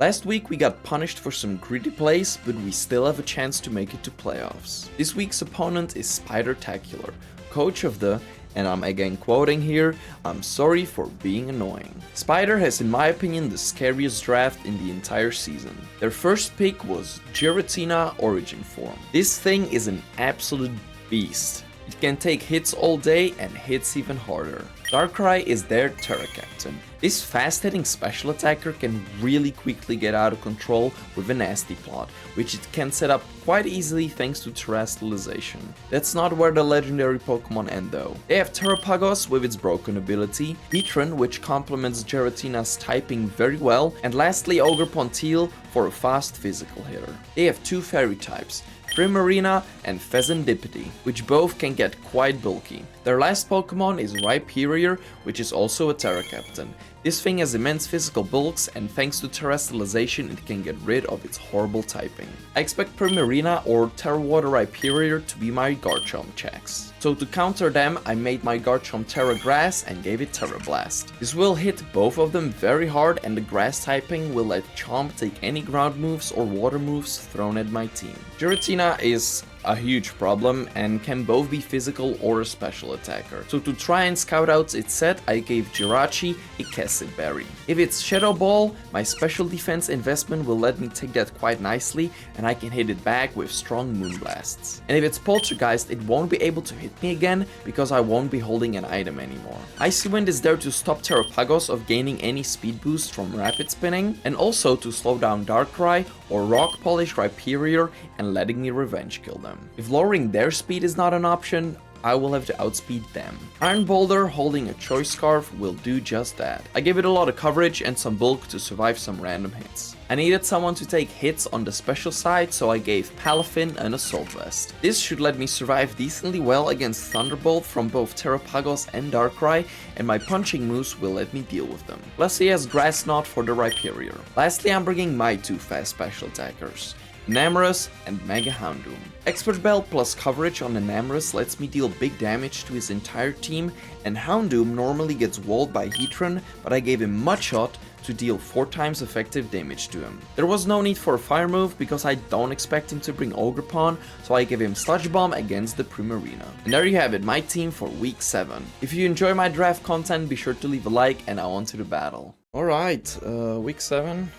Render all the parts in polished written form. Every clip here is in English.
Last week we got punished for some gritty plays, but we still have a chance to make it to playoffs. This week's opponent is Spider-Tacular, coach of the, and I'm again quoting here, "I'm sorry for being annoying." Spider has in my opinion the scariest draft in the entire season. Their first pick was Giratina Origin Form. This thing is an absolute beast. It can take hits all day and hits even harder. Darkrai is their Terra Captain. This fast-hitting special attacker can really quickly get out of control with a nasty plot, which it can set up quite easily thanks to Terrestrialization. That's not where the legendary Pokemon end though. They have Terrapagos with its broken ability, Heatran which complements Giratina's typing very well, and lastly Ogerpon for a fast physical hitter. They have two fairy types, Primarina and Pheasantipede, which both can get quite bulky. Their last Pokemon is Rhyperior, which is also a Terra Captain. This thing has immense physical bulks, and thanks to Terrestrialization it can get rid of its horrible typing. I expect Primarina or Terra Water Rhyperior to be my Garchomp checks. So to counter them, I made my Garchomp Terra Grass and gave it Terra Blast. This will hit both of them very hard, and the Grass typing will let Chomp take any ground moves or water moves thrown at my team. Giratina is a huge problem and can both be physical or a special attacker. So to try and scout out its set, I gave Jirachi a Cassid Berry. If it's Shadow Ball, my special defense investment will let me take that quite nicely and I can hit it back with strong Moonblasts. And if it's Poltergeist, it won't be able to hit me again because I won't be holding an item anymore. Icy Wind is there to stop Terrapagos of gaining any speed boost from rapid spinning, and also to slow down Darkrai or Rock Polish Rhyperior and letting me revenge kill them. If lowering their speed is not an option, I will have to outspeed them. Iron Boulder holding a Choice Scarf will do just that. I gave it a lot of coverage and some bulk to survive some random hits. I needed someone to take hits on the special side, so I gave Palafin an Assault Vest. This should let me survive decently well against Thunderbolt from both Terrapagos and Darkrai, and my punching moves will let me deal with them. Plus he has Grass Knot for the Rhyperior. Lastly, I'm bringing my two fast special attackers, Namorous and Mega Houndoom. Expert Belt plus coverage on the Namorous lets me deal big damage to his entire team, and Houndoom normally gets walled by Heatran, but I gave him Mudshot to deal 4 times effective damage to him. There was no need for a fire move because I don't expect him to bring Ogerpon, so I gave him Sludge Bomb against the Primarina. And there you have it, my team for week 7. If you enjoy my draft content, be sure to leave a like and now on to the battle. Alright, week 7.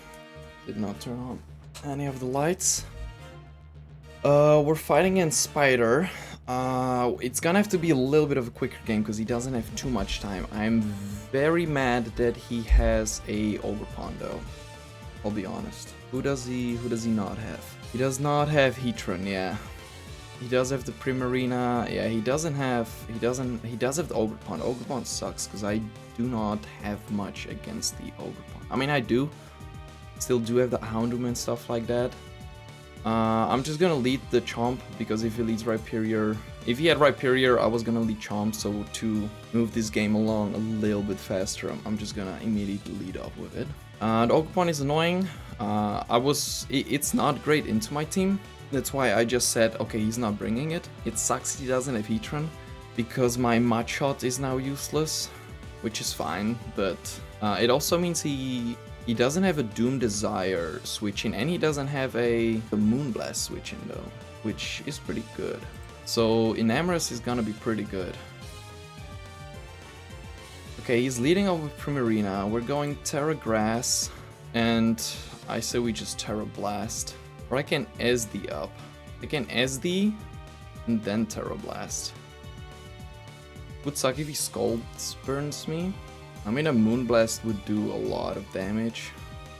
Did not turn on any of the lights. We're fighting against Spider. It's gonna have to be a little bit of a quicker game because he doesn't have too much time. I'm very mad that he has a Ogerpon though. I'll be honest. Who does he not have? He does not have Heatran, yeah. He does have the Primarina. Yeah, he does have the Ogerpon. Ogerpon sucks because I do not have much against the Ogerpon. I mean I do. Still do have the Houndoom and stuff like that. I'm just gonna lead the Chomp because if he leads Rhyperior, if he had Rhyperior, I was gonna lead Chomp. So to move this game along a little bit faster, I'm just gonna immediately lead off with it. The Ogerpon is annoying. It's not great into my team. That's why I just said, okay, he's not bringing it. It sucks he doesn't have Heatran because my Mudshot is now useless, which is fine. But it also means he doesn't have a Doom Desire switch in, and he doesn't have a Moonblast switch in though, which is pretty good. So Enamorous is gonna be pretty good. Okay, he's leading off with Primarina. We're going Terra Grass, and I say we just Terra Blast. Or I can SD up. I can SD and then Terra Blast. Would suck if he Scald Burns me. I mean, a Moonblast would do a lot of damage.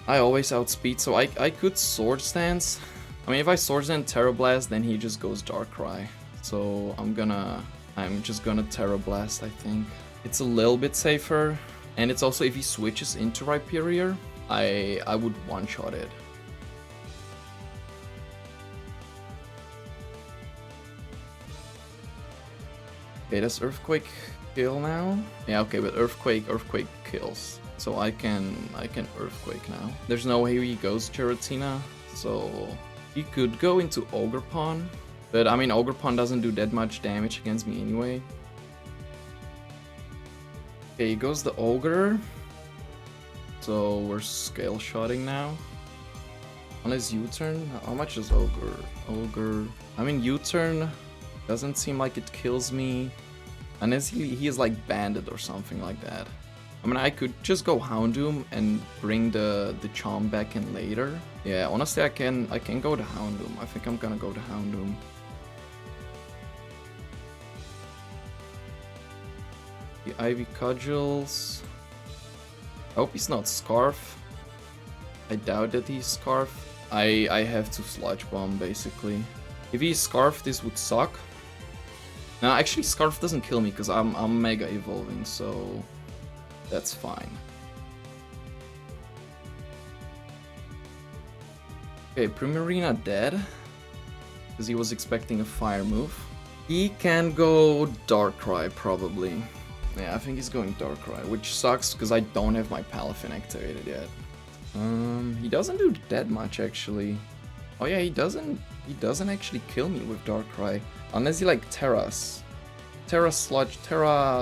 I always outspeed, so I could Sword Stance. I mean, if I Sword Stance Terra Blast, then he just goes Darkrai. So I'm just gonna Terra Blast, I think. It's a little bit safer, and it's also if he switches into Rhyperior, I would one-shot it. Okay, does Earthquake kill now? Yeah, okay, but Earthquake kills. So I can Earthquake now. There's no way he goes Giratina, so he could go into Ogerpon. But I mean, Ogerpon doesn't do that much damage against me anyway. Okay, he goes the Ogre. So we're scale shotting now. Unless U-turn? How much is Ogre? Ogre... I mean, U-turn doesn't seem like it kills me. Unless he is like banded or something like that. I mean, I could just go Houndoom and bring the Chomp back in later. Yeah, honestly, I can go to Houndoom. I think I'm gonna go to Houndoom. The Ivy Cudgels. I hope he's not Scarf. I doubt that he's Scarf. I have to Sludge Bomb, basically. If he's Scarf, this would suck. No, actually, Scarf doesn't kill me because I'm Mega Evolving, so that's fine. Okay, Primarina dead because he was expecting a fire move. He can go Darkrai, probably. Yeah, I think he's going Darkrai, which sucks because I don't have my Palafin activated yet. He doesn't do that much, actually. Oh yeah, he doesn't actually kill me with Darkrai. Unless he like Terra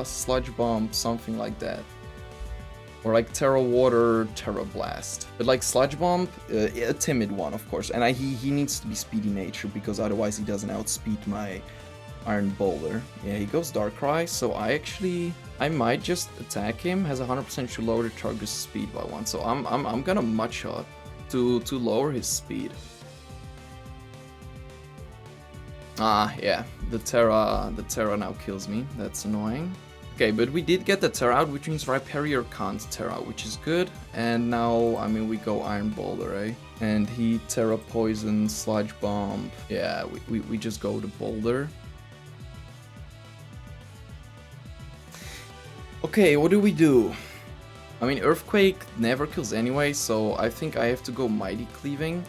Sludge Bomb, something like that. Or like Terra Water, Terra Blast. But like Sludge Bomb, a timid one, of course. And he needs to be Speedy Nature because otherwise he doesn't outspeed my Iron Boulder. Yeah, he goes Darkrai, so I might just attack him. Has 100% to lower the target's speed by 1. So I'm gonna Mud Shot to lower his speed. Ah, yeah, the Terra now kills me. That's annoying. Okay, but we did get the Terra out, which means Rhyperior can't Terra, which is good. And now, I mean, we go Iron Boulder, eh? And he Terra Poison, Sludge Bomb. Yeah, we just go to Boulder. Okay, what do we do? I mean, Earthquake never kills anyway, so I think I have to go Mighty Cleaving.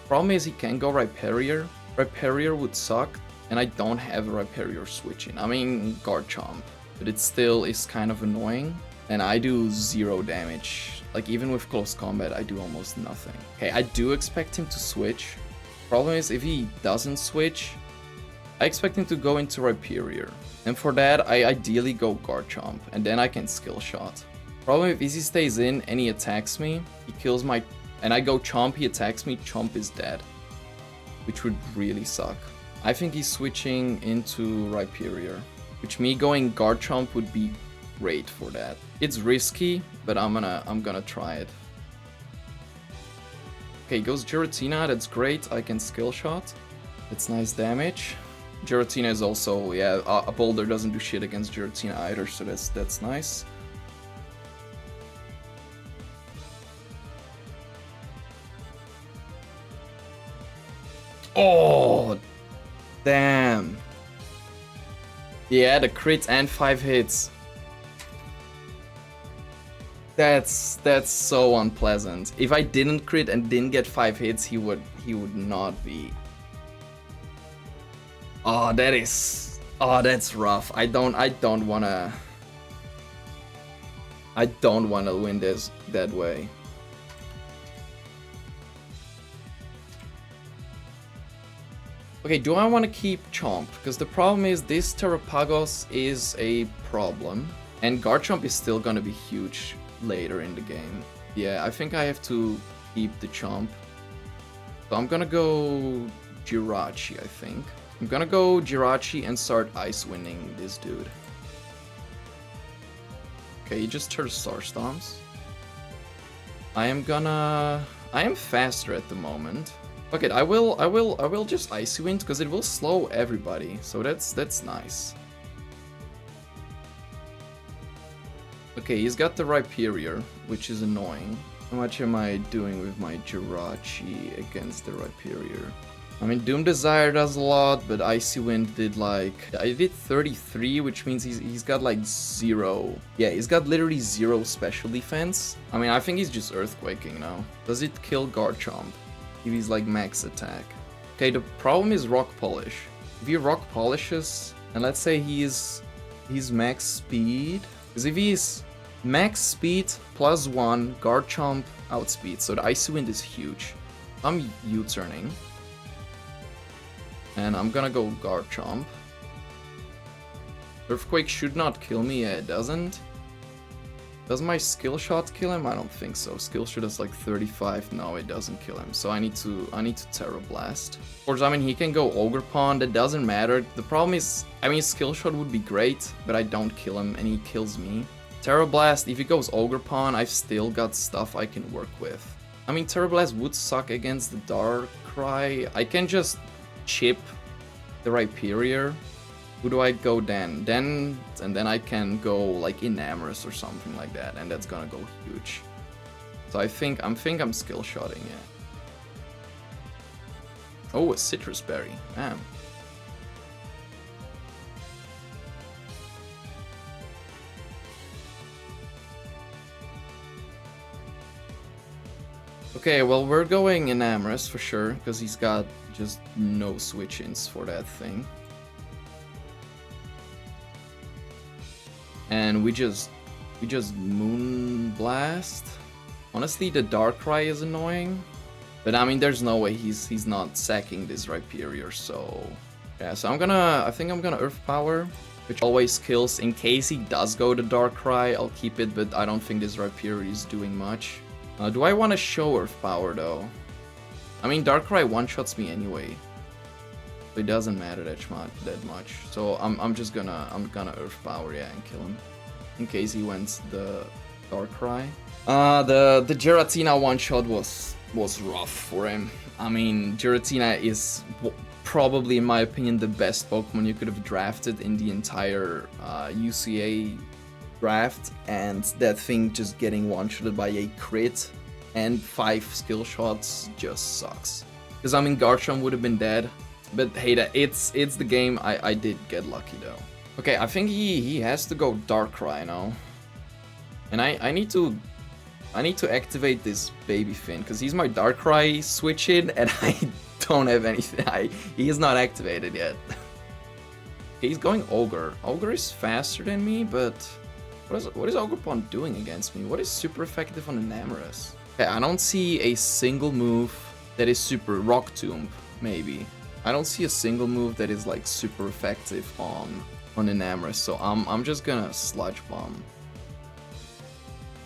Problem is he can go Rhyperior. Rhyperior would suck, and I don't have a Rhyperior switching. I mean, Garchomp, but it still is kind of annoying. And I do 0 damage. Like, even with close combat, I do almost nothing. Okay, I do expect him to switch. Problem is, if he doesn't switch, I expect him to go into Rhyperior. And for that, I ideally go Garchomp, and then I can Skill Shot. Problem if Easy stays in and he attacks me, he kills my... And I go Chomp, he attacks me, Chomp is dead. Which would really suck. I think he's switching into Rhyperior. Which me going Garchomp would be great for that. It's risky, but I'm gonna try it. Okay, goes Giratina, that's great. I can Skill Shot. It's nice damage. Giratina is also, yeah, a Boulder doesn't do shit against Giratina either, so that's nice. Oh, damn. Yeah, the crit and 5 hits. That's so unpleasant. If I didn't crit and didn't get 5 hits, he would not be. Oh, that's rough. I don't wanna win this that way. Okay, do I want to keep Chomp? Because the problem is this Terrapagos is a problem. And Garchomp is still gonna be huge later in the game. Yeah, I think I have to keep the Chomp. So I'm gonna go Jirachi, I think. I'm gonna go Jirachi and start Ice Winding this dude. Okay, he just turns Star Stomps. I am faster at the moment. Fuck it, I will just Icy Wind because it will slow everybody. So that's nice. Okay, he's got the Rhyperior, which is annoying. How much am I doing with my Jirachi against the Rhyperior? I mean, Doom Desire does a lot, but Icy Wind did like... I did 33, which means he's got like 0. Yeah, he's got literally 0 special defense. I mean, I think he's just Earthquaking now. Does it kill Garchomp? If he's like max attack. Okay, the problem is Rock Polish. If he Rock Polishes, and let's say he's max speed, because if he's max speed +1, Garchomp outspeed, so the Icy Wind is huge. I'm U-turning. And I'm gonna go Garchomp. Earthquake should not kill me, yeah, it doesn't. Does my skill shot kill him? I don't think so. Skill shot is like 35. No, it doesn't kill him. So I need to Terra Blast. Of course, I mean, he can go Ogre Pawn. That doesn't matter. The problem is, I mean, skill shot would be great, but I don't kill him and he kills me. Terra Blast, if he goes Ogre Pawn, I've still got stuff I can work with. I mean, Terra Blast would suck against the Darkrai. I can just chip the Rhyperior. Who do I go then? And then I can go like Enamorous or something like that, and that's gonna go huge. So I'm skill shotting, yeah. Oh, a Citrus Berry, damn. Okay, well, we're going Enamorous for sure, because he's got just no switch-ins for that thing. And we just Moon Blast. Honestly, the Darkrai is annoying, but I mean, there's no way he's not sacking this Rhyperior. So yeah, so I think I'm gonna Earth Power, which always kills. In case he does go to Darkrai, I'll keep it, but I don't think this Rhyperior is doing much. Do I want to show Earth Power though? I mean, Darkrai one-shots me anyway. It doesn't matter that much. So I'm gonna Earth Power, yeah, and kill him. In case he went the Darkrai. The Giratina one-shot was rough for him. I mean, Giratina is probably, in my opinion, the best Pokemon you could have drafted in the entire UCA draft, and that thing just getting one-shotted by a crit and 5 skill shots just sucks. Because I mean, Garchomp would have been dead, but hey, it's the game. I did get lucky though. Okay, I think he has to go Darkrai now, and I need to activate this Baby Finn because he's my Darkrai switch in, and I don't have anything. He is not activated yet. Okay, he's going Ogre. Ogre is faster than me, but what is Ogre Pawn doing against me? What is super effective on Enamorous? Okay, I don't see a single move that is super. Rock Tomb, maybe. I don't see a single move that is like super effective on Enamorous, so I'm just gonna Sludge Bomb.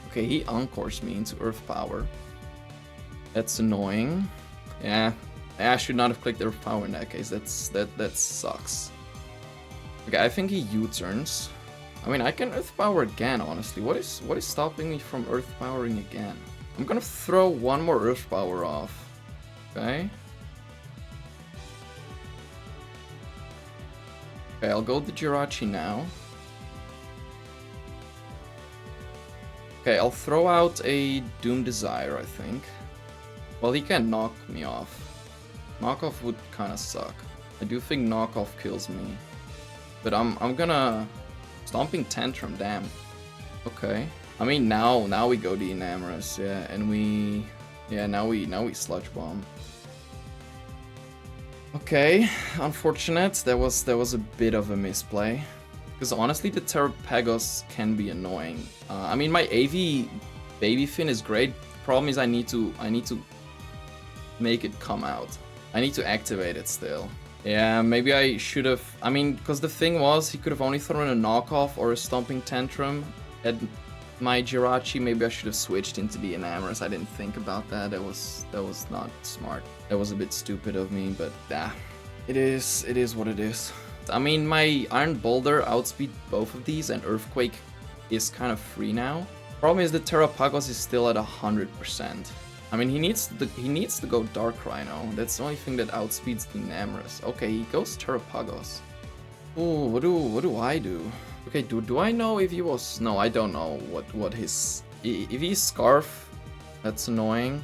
Okay, he Encores me into Earth Power. That's annoying. Yeah, I should not have clicked Earth Power in that case. That sucks. Okay, I think he U-turns. I mean, I can Earth Power again, honestly. What is stopping me from Earth Powering again? I'm gonna throw one more Earth Power off. Okay. Okay, I'll go the Jirachi now. Okay, I'll throw out a Doom Desire, I think. Well, he can knock me off. Knockoff would kind of suck. I do think knockoff kills me. But I'm gonna Stomping Tantrum, damn. Okay. I mean, now we go the Enamorous, yeah, and now we Sludge Bomb. Okay, unfortunate. That was a bit of a misplay. Because honestly, the Terrapagos can be annoying. I mean, my AV Baby Finn is great. The problem is I need to make it come out. I need to activate it still. Yeah, maybe I should have. I mean, because the thing was, he could have only thrown a knockoff or a Stomping Tantrum at my Jirachi. Maybe I should have switched into the Enamorous. I didn't think about that. That was not smart. That was a bit stupid of me, but yeah, it is what it is. I mean, my Iron Boulder outspeed both of these, and Earthquake is kind of free now. Problem is the Terrapagos is still at 100%. I mean, he needs to go Darkrai now. That's the only thing that outspeeds the Enamorous. Okay, he goes Terrapagos. Ooh, what do I do? Okay, do I know if he was? No, I don't know what his. If he's Scarf, that's annoying.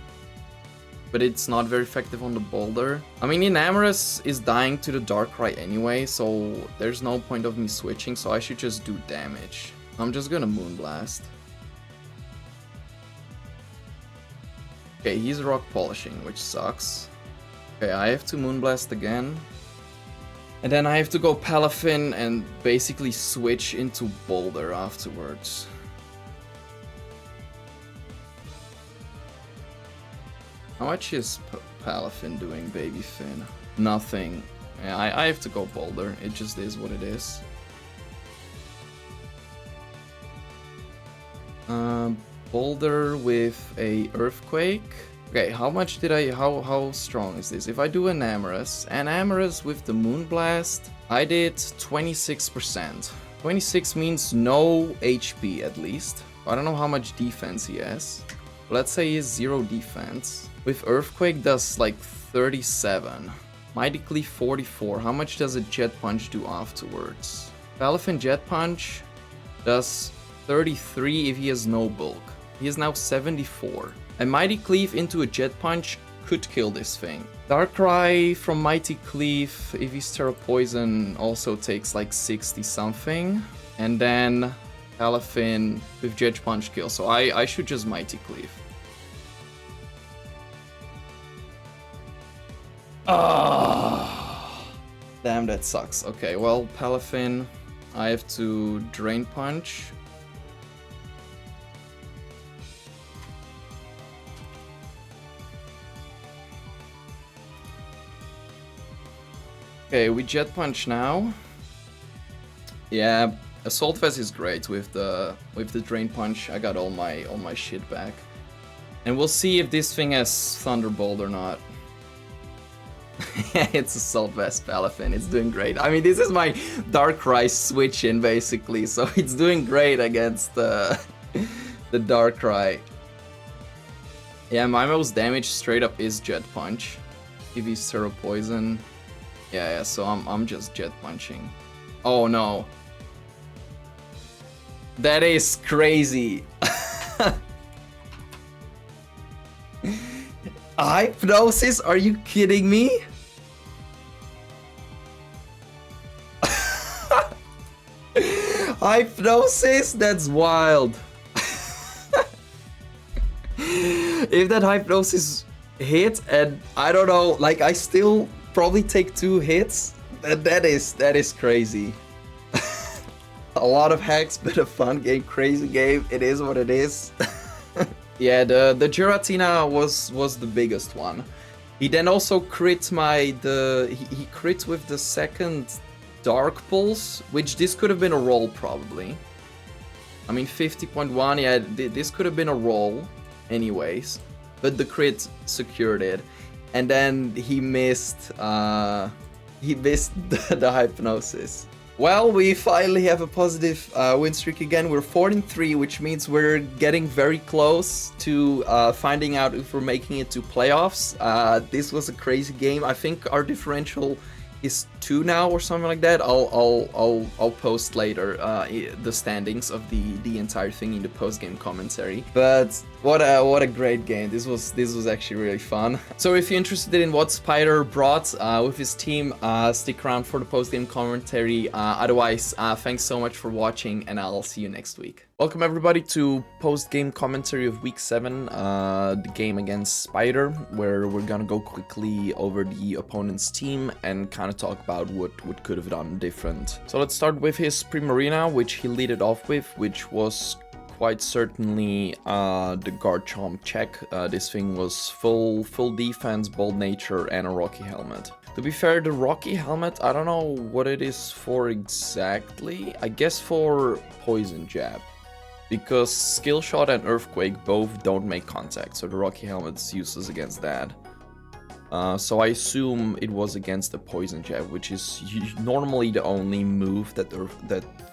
But it's not very effective on the Boulder. I mean, Enamorous is dying to the Darkrai anyway, so there's no point of me switching, so I should just do damage. I'm just gonna Moonblast. Okay, he's Rock Polishing, which sucks. Okay, I have to Moonblast again. And then I have to go Palafin and basically switch into Boulder afterwards. How much is Palafin doing, Baby Finn? Nothing. Yeah, I have to go Boulder. It just is what it is. Boulder with a Earthquake. Okay, how much did I... How strong is this? If I do an Amorous with the Moonblast, I did 26%. 26 means no HP at least. I don't know how much defense he has. Let's say he has 0 defense. With Earthquake does like 37. Mighty Cleave 44. How much does a Jet Punch do afterwards? Palafin Jet Punch does 33 if he has no bulk. He is now 74. A Mighty Cleave into a Jet Punch could kill this thing. Darkrai from Mighty Cleave, if he's Terra Poison, also takes like 60 something. And then Palafin with Jet Punch kill. So I should just Mighty Cleave. Ah, damn, that sucks. Okay, well, Palafin, I have to Drain Punch. Okay, we Jet Punch now. Yeah, Assault Vest is great with the Drain Punch. I got all my shit back. And we'll see if this thing has Thunderbolt or not. Yeah, it's Assault Vest Palafin. It's doing great. I mean, this is my Darkrai switch in basically, so it's doing great against the Darkrai. Yeah, my most damage straight up is Jet Punch. If he's Terra Poison. Yeah, so I'm just Jet Punching. Oh no. That is crazy. Hypnosis? Are you kidding me? Hypnosis? That's wild. If that Hypnosis hit, and I don't know, like I still probably take 2 hits, that is crazy. A lot of hacks, but a fun game, crazy game. It is what it is. Yeah, the Giratina was the biggest one. He then also crit he crit with the second Dark Pulse, which this could have been a roll probably. I mean 50.1, yeah, this could have been a roll anyways, but the crit secured it. And then he missed the Hypnosis. Well, we finally have a positive win streak again. We're 4-3, which means we're getting very close to finding out if we're making it to playoffs. This was a crazy game. I think our differential is 2 now or something like that. I'll post later the standings of the entire thing in the post game commentary. But what a great game. This was actually really fun. So if you're interested in what Spider brought with his team, stick around for the post game commentary. Otherwise, thanks so much for watching, and I'll see you next week. Welcome everybody to post-game commentary of Week 7, the game against Spider, where we're gonna go quickly over the opponent's team and kind of talk about what could have done different. So let's start with his Primarina, which he led it off with, which was quite certainly the Garchomp check. This thing was full defense, bold nature, and a Rocky Helmet. To be fair, the Rocky Helmet, I don't know what it is for exactly. I guess for Poison Jab. Because Skill Shot and Earthquake both don't make contact, so the Rocky Helmet's useless against that. So I assume it was against the Poison Jab, which is normally the only move that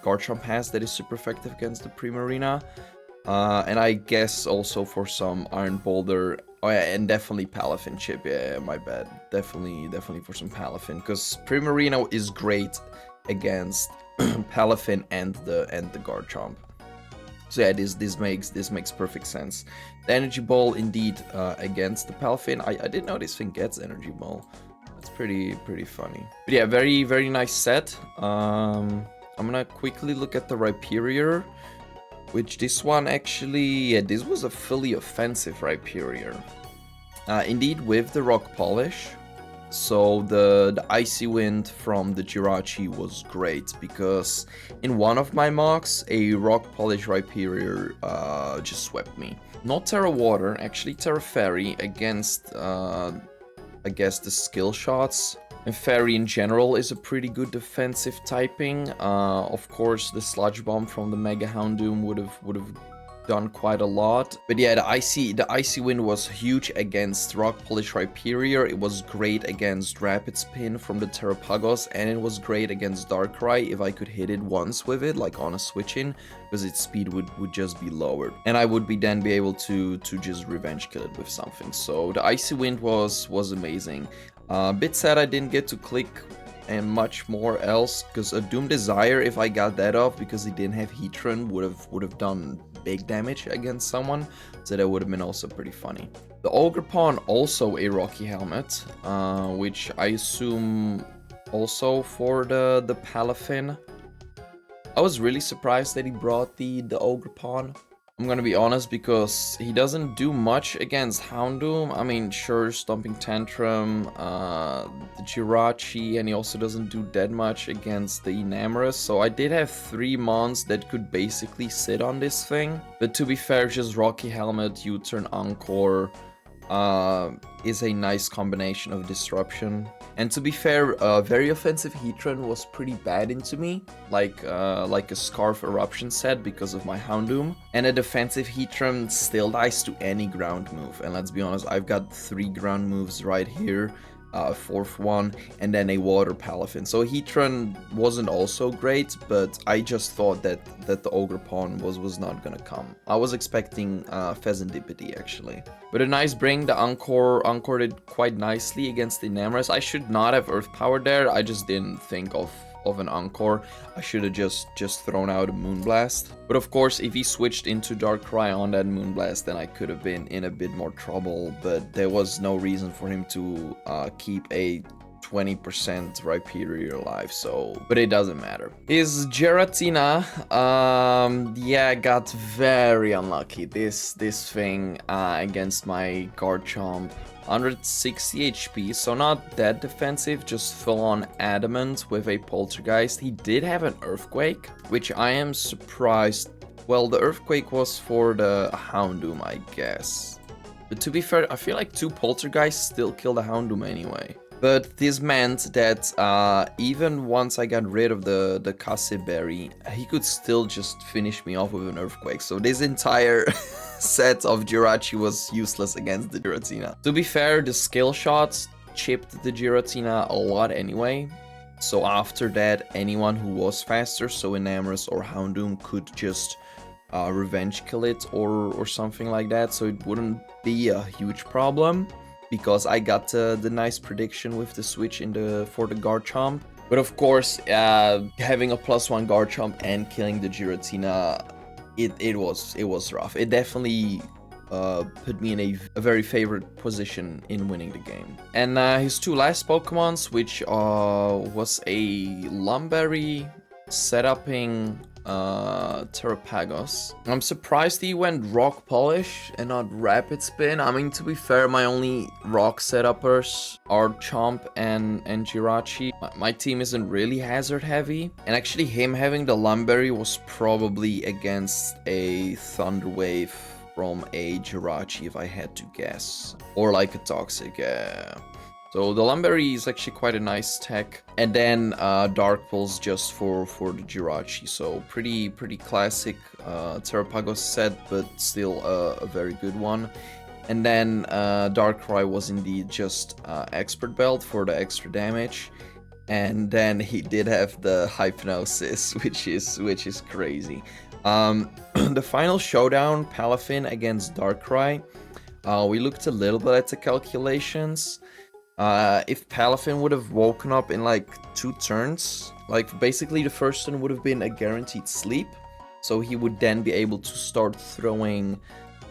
Garchomp has that is super effective against the Primarina. And I guess also for some Iron Boulder. Oh yeah, and definitely Palafin chip. Yeah, my bad. Definitely for some Palafin, because Primarina is great against Palafin and the Garchomp. So yeah, this makes perfect sense. The Energy Ball indeed against the Palafin. I didn't know this thing gets Energy Ball. That's pretty funny. But yeah, very nice set. I'm gonna quickly look at the Rhyperior, which this one actually, yeah, this was a fully offensive Rhyperior. Indeed with the Rock Polish. So the Icy Wind from the Jirachi was great, because in one of my mocks, a Rock Polish Rhyperior just swept me. Not Terra Water, actually Terra Fairy against, I guess, the skill shots. And Fairy in general is a pretty good defensive typing. Of course, the Sludge Bomb from the Mega Houndoom would have done quite a lot. But yeah, the icy wind was huge against Rock Polish Rhyperior. It was great against Rapid Spin from the Terrapagos, and it was great against Darkrai if I could hit it once with it, like on a switch in, because its speed would just be lowered, and I would then be able to just revenge kill it with something. So the icy wind was amazing. Bit sad I didn't get to click and much more else, because a Doom Desire, if I got that off because he didn't have Heatran, would have done big damage against someone, so that would have been also pretty funny. The Ogre Pawn, also a Rocky Helmet, which I assume also for the Palafin. I was really surprised that he brought the Ogre Pawn. I'm gonna be honest, because he doesn't do much against Houndoom. I mean, sure, Stomping Tantrum, the Jirachi, and he also doesn't do that much against the Enamorous. So I did have 3 mons that could basically sit on this thing. But to be fair, just Rocky Helmet, U-Turn, Encore is a nice combination of disruption. And to be fair, very offensive Heatran was pretty bad into me, like a Scarf Eruption set because of my Houndoom. And a defensive Heatran still dies to any ground move. And let's be honest, I've got 3 ground moves right here, a 4th one, and then a Water Palafin. So Heatran wasn't also great, but I just thought that the Ogre Pawn was not gonna come. I was expecting Pheasantipede actually. But a nice bring, the Encore did quite nicely against the Enamorous. I should not have Earth Power there, I just didn't think of an Encore. I should have just thrown out a Moonblast. But of course, if he switched into Darkrai on that Moonblast, then I could have been in a bit more trouble. But there was no reason for him to keep a 20% Rhyperior alive, so, but it doesn't matter. His Giratina, yeah, got very unlucky. This thing against my Garchomp. 160 HP, so not that defensive, just full on adamant with a Poltergeist. He did have an Earthquake, which I am surprised. Well, the Earthquake was for the Houndoom, I guess. But to be fair, I feel like 2 Poltergeists still kill the Houndoom anyway. But this meant that even once I got rid of the Kase Berry, he could still just finish me off with an Earthquake. So this entire set of Jirachi was useless against the Giratina. To be fair, the skill shots chipped the Giratina a lot anyway. So after that, anyone who was faster, so Enamorous or Houndoom, could just revenge kill it or something like that. So it wouldn't be a huge problem, because I got the nice prediction with the switch for the Garchomp. But of course, having a +1 Garchomp and killing the Giratina, it was rough. It definitely put me in a very favorite position in winning the game. And his 2 last Pokemons, which was a Lumberry setupping Terrapagos. I'm surprised he went Rock Polish and not Rapid Spin. I mean, to be fair, my only Rock setuppers are Chomp and Jirachi. My team isn't really hazard heavy. And actually him having the Lumberry was probably against a Thunder Wave from a Jirachi, if I had to guess. Or like a Toxic, yeah. So the Lumberry is actually quite a nice tech. And then Dark Pulse just for the Jirachi. So pretty classic Terrapagos set, but still a very good one. And then Darkrai was indeed just Expert Belt for the extra damage. And then he did have the Hypnosis, which is crazy. The final showdown, Palafin against Darkrai. We looked a little bit at the calculations. If Palafin would have woken up in like 2 turns, like basically the first turn would have been a guaranteed sleep, so he would then be able to start throwing,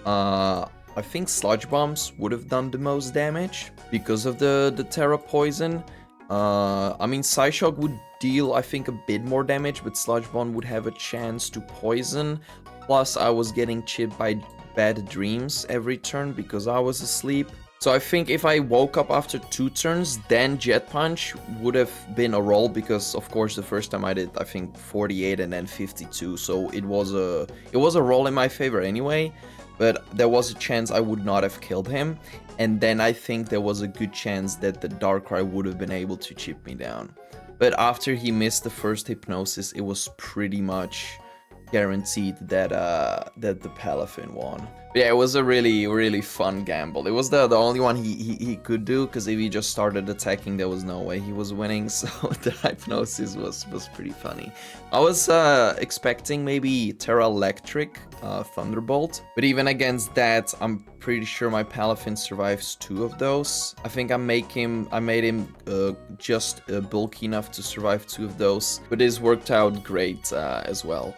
I think Sludge Bombs would have done the most damage because of the Terra Poison. I mean, Psyshock would deal, I think, a bit more damage, but Sludge Bomb would have a chance to poison, plus I was getting chipped by Bad Dreams every turn because I was asleep. So I think if I woke up after 2 turns, then Jet Punch would have been a roll, because of course the first time I did, I think 48 and then 52, so it was a roll in my favor anyway, but there was a chance I would not have killed him, and then I think there was a good chance that the Darkrai would have been able to chip me down. But after he missed the first Hypnosis, it was pretty much guaranteed that that the Palafin won. But yeah, it was a really fun gamble. It was the only one he could do, because if he just started attacking, there was no way he was winning. So the Hypnosis was pretty funny. I was expecting maybe Terra Electric, Thunderbolt, but even against that, I'm pretty sure my Palafin survives 2 of those. I think I made him just bulky enough to survive 2 of those, but this worked out great as well.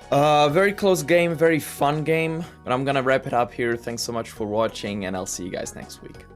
Very close game, very fun game, but I'm gonna wrap it up here. Thanks so much for watching, and I'll see you guys next week.